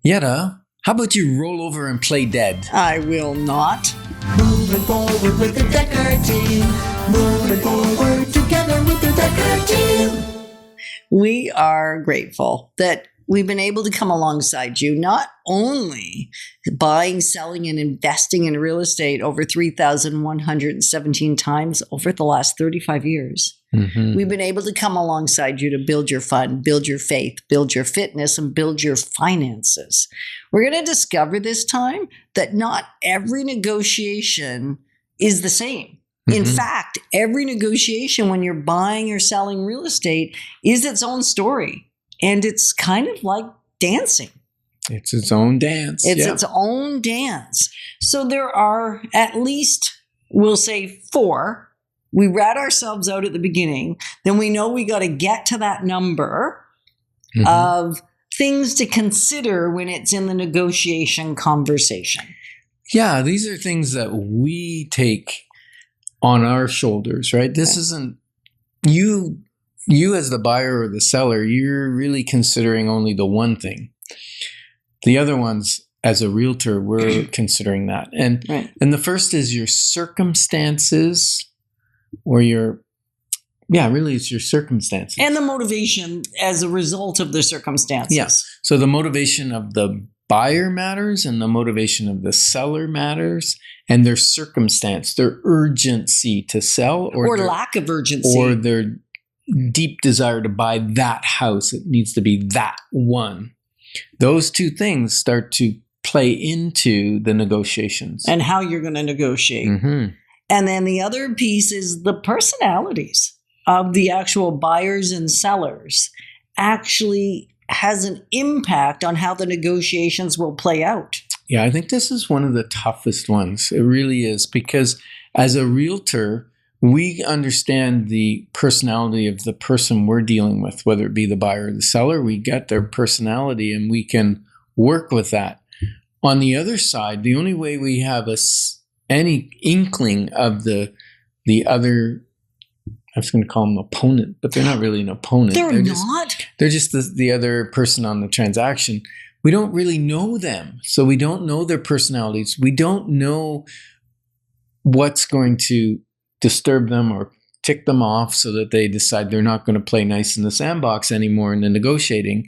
Yetta, how about you roll over and play dead? I will not. Moving forward with the Dekker team. Moving forward together with the Dekker team. We are grateful that we've been able to come alongside you, not only buying, selling, and investing in real estate over 3,117 times over the last 35 years. Mm-hmm. We've been able to come alongside you to build your fund, build your faith, build your fitness, and build your finances. We're going to discover this time that not every negotiation is the same. In fact, every negotiation when you're buying or selling real estate is its own story. And it's kind of like dancing. It's its own dance. It's its own dance. So there are at least, we'll say 4. We rat ourselves out at the beginning. Then we know we got to get to that number of things to consider when it's in the negotiation conversation. Yeah, these are things that we take on our shoulders, right? This isn't you as the buyer or the seller, you're really considering only the one thing. The other ones, as a realtor, we're considering that. And the first is your circumstances, or it's your circumstances. And the motivation as a result of the circumstances. Yes. So the motivation of the buyer matters, and the motivation of the seller matters, and their circumstance, their urgency to sell, or their lack of urgency, or their deep desire to buy that house. It needs to be that one. Those two things start to play into the negotiations and how you're going to negotiate. And then the other piece is the personalities of the actual buyers and sellers actually has an impact on how the negotiations will play out. Yeah, I think this is one of the toughest ones. It really is, because as a realtor, we understand the personality of the person we're dealing with, whether it be the buyer or the seller. We get their personality and we can work with that. On the other side, the only way we have any inkling of the other, I was going to call them opponent, but they're not really an opponent. They're not? They're just the other person on the transaction. We don't really know them. So we don't know their personalities. We don't know what's going to disturb them or tick them off so that they decide they're not going to play nice in the sandbox anymore in the negotiating.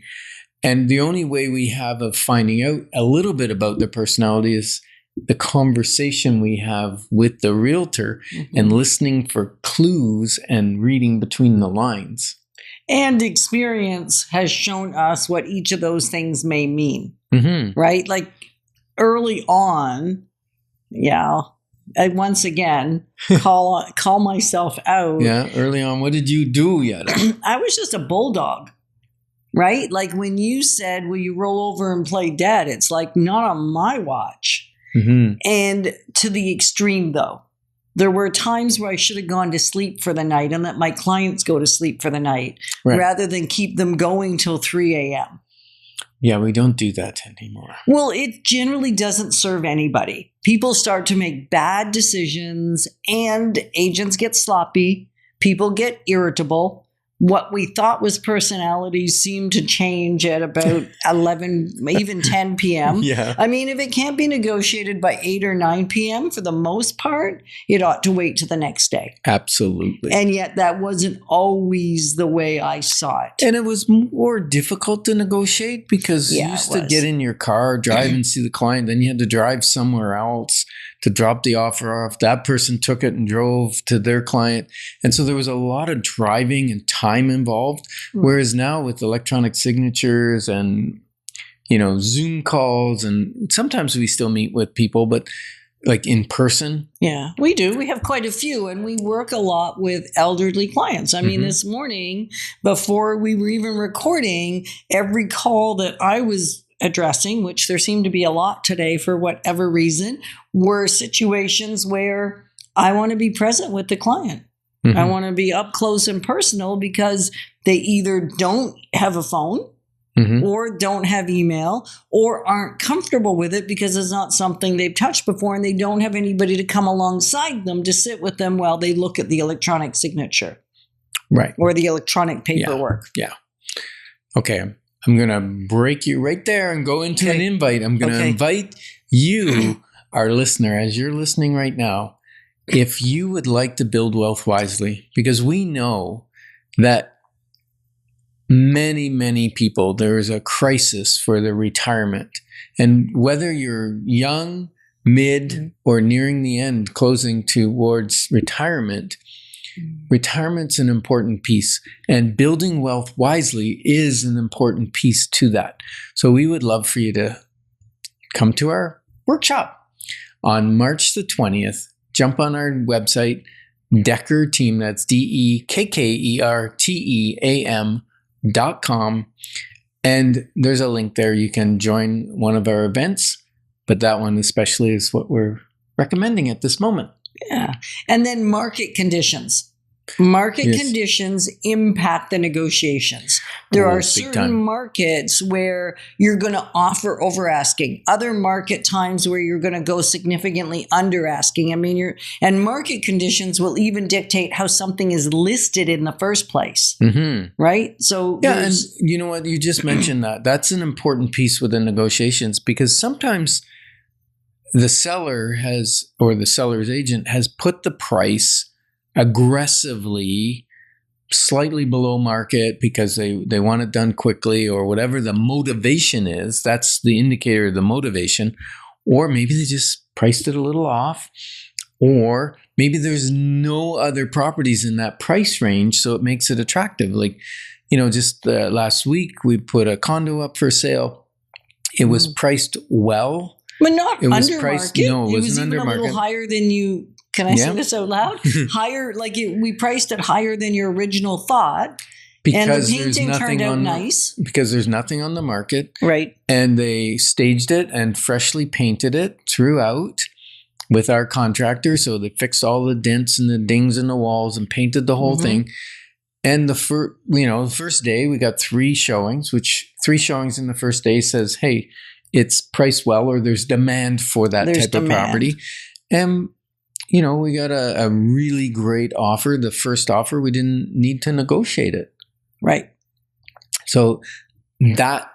And the only way we have of finding out a little bit about their personality is the conversation we have with the realtor and listening for clues and reading between the lines. And experience has shown us what each of those things may mean, right? Like early on, I once again call myself out. Yeah, early on, what did you do, Yetta? I was just a bulldog, right? Like when you said, will you roll over and play dead? It's like, not on my watch. And to the extreme, though. There were times where I should have gone to sleep for the night and let my clients go to sleep for the night rather than keep them going till 3 a.m. Yeah, we don't do that anymore. Well, it generally doesn't serve anybody. People start to make bad decisions and agents get sloppy. People get irritable. What we thought was personalities seem to change at about 11, even 10 p.m. Yeah. I mean, if it can't be negotiated by 8 or 9 p.m. for the most part, it ought to wait to the next day. Absolutely. And yet that wasn't always the way I saw it. And it was more difficult to negotiate because you used to get in your car, drive and see the client, then you had to drive somewhere else to drop the offer off. That person took it and drove to their client. And so there was a lot of driving and time involved. Whereas now with electronic signatures and, Zoom calls, and sometimes we still meet with people, but like in person. Yeah, we do. We have quite a few, and we work a lot with elderly clients. I mean, this morning, before we were even recording, every call that I was addressing, which there seemed to be a lot today for whatever reason, were situations where I want to be present with the client. I want to be up close and personal because they either don't have a phone or don't have email or aren't comfortable with it because it's not something they've touched before, and they don't have anybody to come alongside them to sit with them while they look at the electronic signature. Right. Or the electronic paperwork. Yeah. Okay. I'm going to break you right there and go into an invite. I'm going to invite you, our listener, as you're listening right now, if you would like to build wealth wisely, because we know that many, many people, there is a crisis for their retirement. And whether you're young, mid, or nearing the end, closing towards retirement, retirement's an important piece, and building wealth wisely is an important piece to that. So we would love for you to come to our workshop on March the 20th. Jump on our website, Dekker Team, that's DEKKERTEAM.com. And there's a link there. You can join one of our events, but that one especially is what we're recommending at this moment. Yeah. And then market conditions. Market conditions impact the negotiations. There are certain markets where you're going to offer over asking, other market times where you're going to go significantly under asking. I mean, and market conditions will even dictate how something is listed in the first place. Right? So, yeah. And you know what? You just mentioned that. That's an important piece within negotiations, because sometimes the seller has, or the seller's agent has put the price aggressively, slightly below market because they want it done quickly, or whatever the motivation is. That's the indicator of the motivation. Or maybe they just priced it a little off, or maybe there's no other properties in that price range, so it makes it attractive. Like, just last week we put a condo up for sale. It was priced well. But not it was under priced, market. No, it wasn't was under even market. A little higher than you. Can I say this out loud? Higher, we priced it higher than your original thought. Because and the painting turned out nice. Because there's nothing on the market. Right. And they staged it and freshly painted it throughout with our contractor. So they fixed all the dents and the dings in the walls and painted the whole thing. And the first day we got 3 showings, which 3 showings in the first day says, hey, it's priced well, or there's demand for that type of property. And, we got a really great offer. The first offer, we didn't need to negotiate it. Right. So that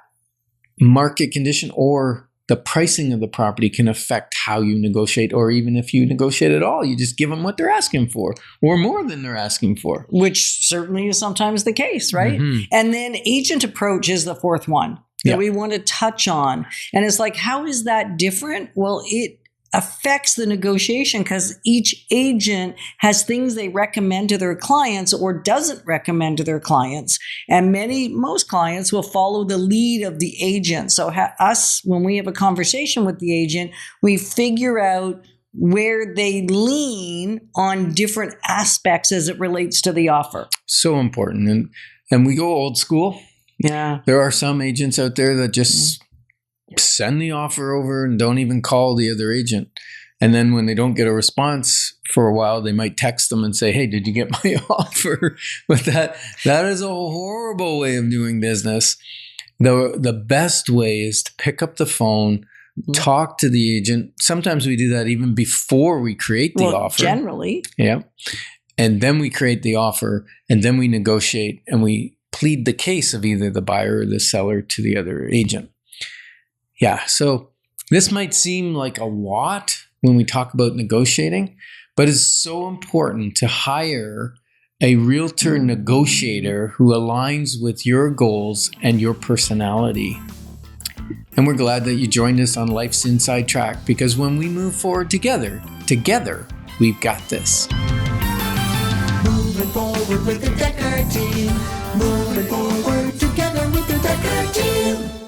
market condition or the pricing of the property can affect how you negotiate, or even if you negotiate at all, you just give them what they're asking for, or more than they're asking for. Which certainly is sometimes the case, right? And then agent approach is the fourth one that we want to touch on. And it's like, how is that different? Well, it affects the negotiation because each agent has things they recommend to their clients or doesn't recommend to their clients. And most clients will follow the lead of the agent. So when we have a conversation with the agent, we figure out where they lean on different aspects as it relates to the offer. So important. And we go old school. Yeah. There are some agents out there that just send the offer over and don't even call the other agent. And then when they don't get a response for a while, they might text them and say, hey, did you get my offer? But that is a horrible way of doing business. The best way is to pick up the phone, talk to the agent. Sometimes we do that even before we create the offer. Generally. Yeah. And then we create the offer, and then we negotiate, and we plead the case of either the buyer or the seller to the other agent. Yeah, so this might seem like a lot when we talk about negotiating, but it's so important to hire a realtor negotiator who aligns with your goals and your personality. And we're glad that you joined us on Life's Inside Track, because when we move forward together, we've got this. Moving forward with the Dekker team. Moving forward together with the Dekker team.